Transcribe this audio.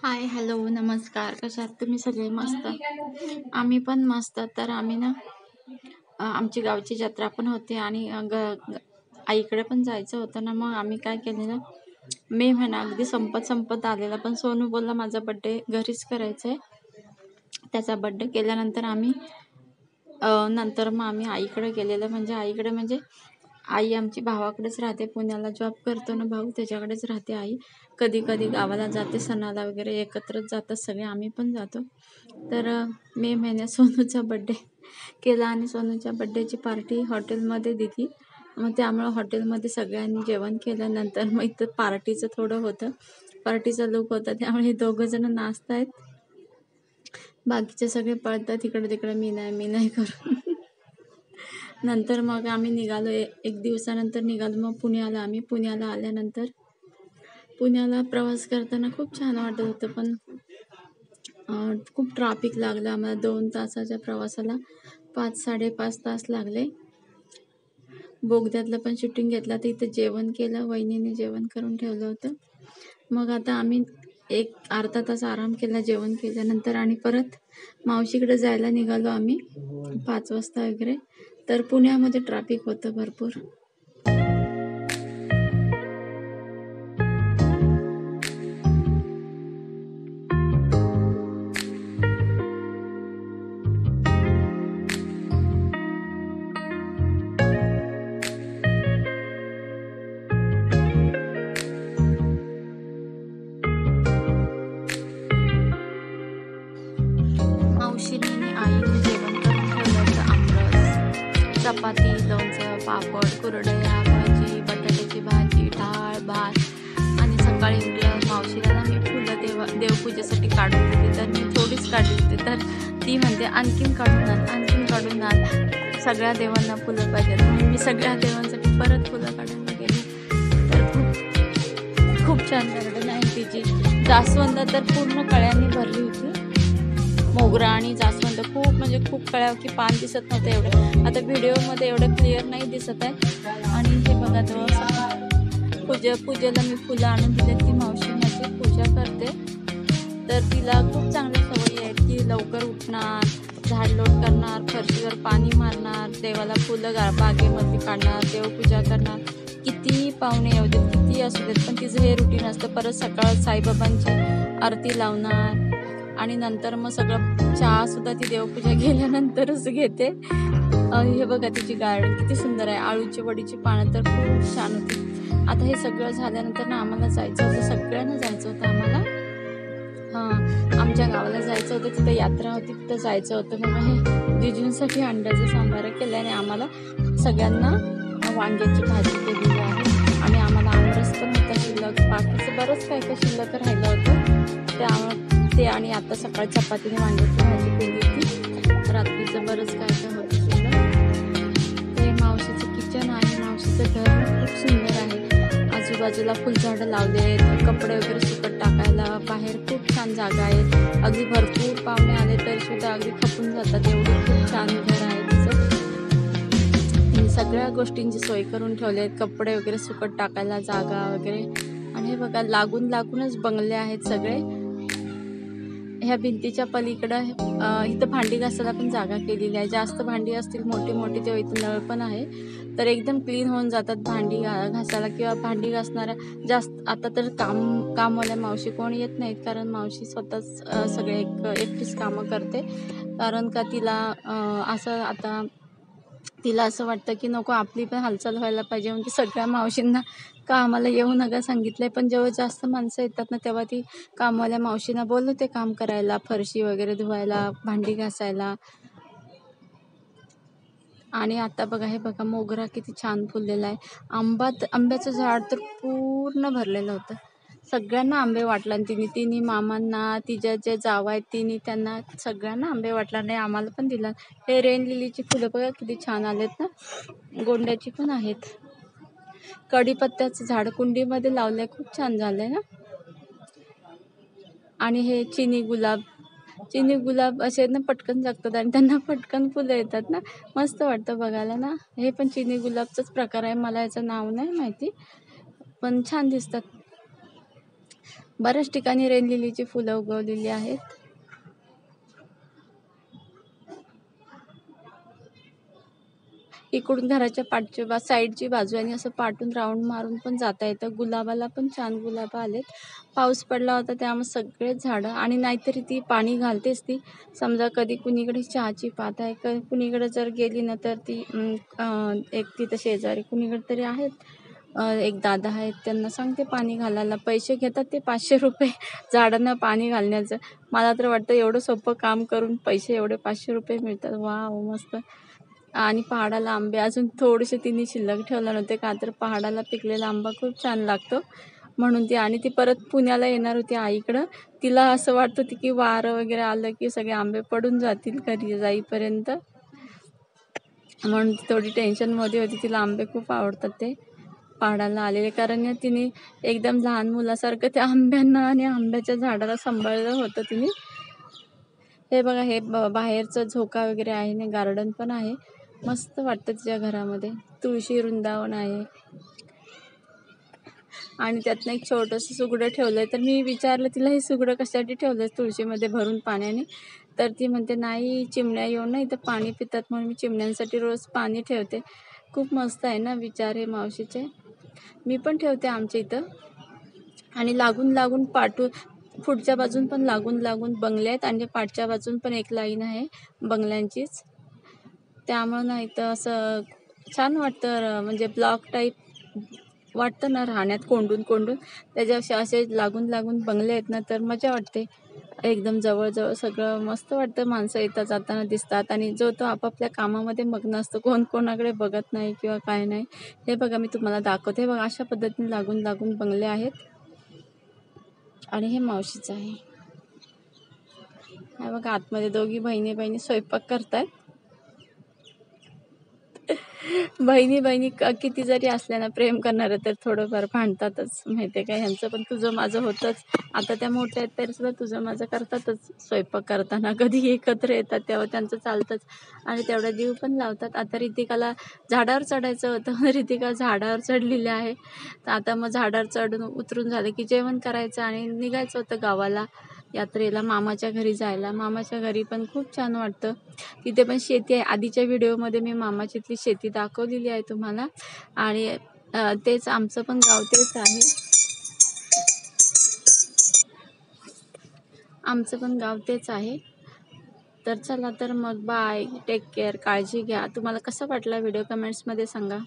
हाय, hello, नमस्कार. कशा आहात तुम्ही सगळे? मस्त. आम्ही पण मस्त. तर आम्ही ना आमची गावची जत्रा पण होती आणि आईकडे पण जायचं होतं ना, मग आम्ही काय केलेलं, मे महिना अगदी संपत संपत आलेला, पण सोनू बोलला माझा बड्डे घरीच करायचा आहे. त्याचा बड्डे केल्यानंतर नंतर मग आम्ही आईकडे गेलेलं, म्हणजे आईकडे म्हणजे आई आमची भावाकडेच राहते, पुण्याला जॉब करतो ना भाऊ, त्याच्याकडेच राहते आई. कधी कधी गावाला जाते सणाला वगैरे, एकत्रच जातात सगळे, आम्ही पण जातो. तर मे महिन्यात सोनूचा बड्डे केला आणि सोनूच्या बड्डेची पार्टी हॉटेलमध्ये दिली. मग त्यामुळं हॉटेलमध्ये सगळ्यांनी जेवण केलं. नंतर मग इथं पार्टीचं थोडं होतं, पार्टीचा लूक होता, त्यामुळे 2 जण नाचतायत, बाकीचे सगळे पळतात इकडे तिकडे, मी नाही करून. नंतर मग आम्ही निघालो, एक दिवसानंतर निघालो. मग पुण्याला आल्यानंतर पुण्याला प्रवास करताना खूप छान वाटत होतं, पण खूप ट्रॅफिक लागलं आम्हाला. 2 तासाच्या प्रवासाला 5-5.5 तास लागले. बोगद्यातलं पण शूटिंग घेतलं, तर इथं जेवण केलं, वहिनीने जेवण करून ठेवलं होतं. मग आता आम्ही एक अर्धा तास आराम केला जेवण केल्यानंतर, आणि परत मावशीकडे जायला निघालो आम्ही 5 वाजता वगैरे. तर पुण्यामध्ये ट्रॅफिक होतं भरपूर. मावशीने आणि आईने जेवण करून ठेवलं होतं. आमरस, चपाती, लोणचं, पापड, कुरडया, भाजी, बटाट्याची भाजी, डाळ, भात. आणि सकाळी उठल्यावर मावशीला ना मी फुलं देवपूजेसाठी काढून दिली, तर मी थोडीच काढली होती, तर ती म्हणते आणखीन काढून आण, सगळ्या देवांना फुलं पाहिजेत. म्हणून मी सगळ्या देवांसाठी परत फुलं काढायला गेली. तर खूप छान गार्डन आहे तिची. जास्वंद तर पूर्ण कळ्यांनी भरली होती. मोगरा आणि जास्वंद खूप कळ्या की पान दिसत नव्हतं एवढं. आता व्हिडिओमध्ये एवढं क्लिअर नाही दिसत आहे. आणि हे बघा, पूजेला मी फुलं आणून दिले. ती मावशी माझी पूजा करते, तर तिला खूप चांगल्या सवयी आहेत की लवकर उठणार, झाडलोट करणार, फरशीवर पाणी मारणार, देवाला फुलं बागेमध्ये काढणार, देवपूजा करणार. कितीही पाहुणे येऊ देत, कितीही असू देत, पण तिचं हे रुटीन असतं. परत सकाळ साईबाबांची आरती लावणार, आणि नंतर मग सगळं चहा सुद्धा ती देवपूजा केल्यानंतरच घेते. हे बघा तिची गार्डन किती सुंदर आहे. आळूची वडीची पानं तर खूप छान होती. आता हे सगळं झाल्यानंतर ना आम्हाला जायचं होतं, सगळ्यांना जायचं होतं आम्हाला. आमच्या गावाला जायचं होतं, तिथं यात्रा होती, तिथं जायचं होतं. मग हे जिजूंसाठी अंड्याचं सांबार केलं आणि आम्हाला सगळ्यांना वांग्याची भाजी केलेली आहे. आणि आम्हाला आमरस पण होता शिल्लक, बाकीचं बरंच काय शिल्लक राहिलं होतं. ते आणि आता सकाळी चपातीने वांग्याची भाजी केली होती. रात्रीचं बरंच काय होतं शिल्लक. ते मावशीचं किचन आहे, मावशीचं घर खूप सुंदर आहे. आजूबाजूला फुलझाडं लावले आहेत, कपडे वगैरे सुकत टाकायला बाहेर खूप छान जागा आहे. अगदी भरपूर पाहुणे आले तरी सुद्धा अगदी खपून जातात, एवढं खूप छान घर आहे तिचं. तिने सगळ्या गोष्टींची सोय करून ठेवली आहेत, कपडे वगैरे सुकत टाकायला जागा वगैरे. आणि हे बघा, लागूनच बंगले आहेत सगळे. ह्या भिंतीच्या पलीकडं इथं भांडी घासायला पण जागा केलेली आहे. जास्त भांडी असतील मोठी तेव्हा इथं नळ पण आहे, तर एकदम क्लीन होऊन जातात भांडी घासायला. किंवा भांडी घासणाऱ्या जास्त आता तर कामवाल्या मावशी कोणी येत नाहीत, कारण मावशी स्वतःच सगळे एकटीच कामं करते. कारण का तिला असं वाटतं की नको, आपली पण हालचाल व्हायला पाहिजे, म्हणजे सगळ्या मावशींना कामाला येऊ नका सांगितलंय. पण जेव्हा जास्त माणसं येतात ना, तेव्हा ती कामवाल्या मावशींना बोलवते काम करायला, फरशी वगैरे धुवायला, भांडी घासायला. आणि आता बघा, हे बघा मोगरा किती छान फुललेला आहे. आंब्याचं झाड तर पूर्ण भरलेलं होतं. सगळ्यांना आंबे वाटला तिने मामांना, तिच्या जे जावा आहेत त्यांना सगळ्यांना आंबे वाटला. नाही, आम्हाला पण दिला. हे रेन लिलीची फुलं बघा किती छान आलेत ना, गोंड्याची पण आहेत. कढीपत्त्याचं झाड कुंडीमध्ये लावलंय, खूप छान झालंय ना. आणि हे चिनी गुलाब असे ना पटकन जगतात आणि त्यांना पटकन फुलं येतात ना, मस्त वाटतं बघायला ना. हे पण चिनी गुलाबचाच प्रकार आहे, मला याचं नाव नाही माहिती, पण छान दिसतात. बऱ्याच ठिकाणी रेन लिलीची फुलं उगवलेली आहेत. इकडून घराच्या साईडची बाजू आणि असं पाठून राऊंड मारून पण जाता येतं. गुलाबाला पण छान गुलाब आलेत. पाऊस पडला होता त्यामुळे सगळेच झाडं, आणि नाहीतरी ती पाणी घालतेच ती. समजा कधी कुणीकडे चहाची पात आहे, कुणीकडे जर गेली ना तर ती एक तिथं शेजारी कुणीकडे तरी आहेत, एक दादा आहेत, त्यांना सांगते पाणी घालायला. पैसे घेतात ते 500 रुपये झाडांना पाणी घालण्याचं. मला तर वाटतं एवढं सोपं काम करून पैसे एवढे 500 रुपये मिळतात. वाव, मस्त. आणि पहाडाला आंबे अजून थोडेसे तिने शिल्लक ठेवले नव्हते, का तर पहाडाला पिकलेला आंबा खूप छान लागतो म्हणून ती. आणि ती परत पुण्याला येणार होती आईकडं. तिला असं वाटत होती की वारं वगैरे आलं की सगळे आंबे पडून जातील घरी जाईपर्यंत, म्हणून ती थोडी टेन्शनमध्ये होती. तिला आंबे खूप आवडतात ते पहाडाला आलेले, कारण तिने एकदम लहान मुलासारखं त्या आंब्यांना आणि आंब्याच्या झाडाला सांभाळलं होतं तिने. हे बघा, हे बाहेरचं झोका वगैरे आहे ना, गार्डन पण आहे. मस्त वाटतं तिच्या घरामध्ये. तुळशी वृंदावन आहे आणि त्यातनं एक छोटंसं सुगडं ठेवलंय. तर मी विचारलं तिला, हे सुगडं कशासाठी ठेवलंय तुळशीमध्ये भरून पाण्याने? तर ती म्हणते, नाही, चिमण्या येऊन ना इथं पाणी पितात म्हणून मी चिमण्यांसाठी रोज पाणी ठेवते. खूप मस्त आहे ना विचार हे मावशीचे. मी पण ठेवते आमच्या इथं. आणि लागून लागून पुढच्या बाजून पण लागून लागून बंगले आहेत, आणि पाठच्या बाजून पण एक लाईन आहे बंगल्यांचीच. त्यामुळं ना इथं असं छान वाटतं, म्हणजे ब्लॉक टाईप वाटतं ना राहण्यात, कोंडून कोंडून. त्याच्या असे लागून लागून बंगले आहेत ना, तर मजा वाटते. एकदम जवळजवळ सगळं मस्त वाटतं. माणसं येता जाताना दिसतात, आणि जो तो आपापल्या कामामध्ये मग्न असतो, कोण कोणाकडे बघत नाही किंवा काय नाही. हे बघा, मी तुम्हाला दाखवते. हे बघा, अशा पद्धतीने लागून लागून बंगले आहेत. आणि हे मावशीचं आहे. हे बघा, आतमध्ये दोघी बहिणी स्वयंपाक करतायत. बहिणी किती जरी असल्या ना, प्रेम करणारं, तर थोडंफार भांडतातच, माहिती आहे का. ह्यांचं पण तुझं माझं होतंच. आता त्या मोठ्या आहेत तरी सुद्धा तुझं माझं करतातच स्वयंपाक करताना. कधी एकत्र येतात तेव्हा त्यांचं चालतंच, आणि तेवढा जीव पण लावतात. आता ऋतिकाला झाडावर चढायचं होतं, ऋतिका झाडावर चढलेली आहे. तर आता मग झाडावर चढून उतरून झालं की जेवण करायचं आणि निघायचं होतं गावाला, यात्रेला, मामाच्या घरी जायला. मामाच्या घरी पण खूप छान वाटतं. तिथे पण शेती आहे. आधीच्या व्हिडिओमध्ये मी मामाची इथली शेती दाखवलेली आहे तुम्हाला. आणि तेच आमचं पण गाव तेच आहे. आमचं पण गाव तेच आहे. तर चला, तर मग बाय, टेक केअर, काळजी घ्या. तुम्हाला कसा वाटला व्हिडिओ कमेंट्समध्ये सांगा.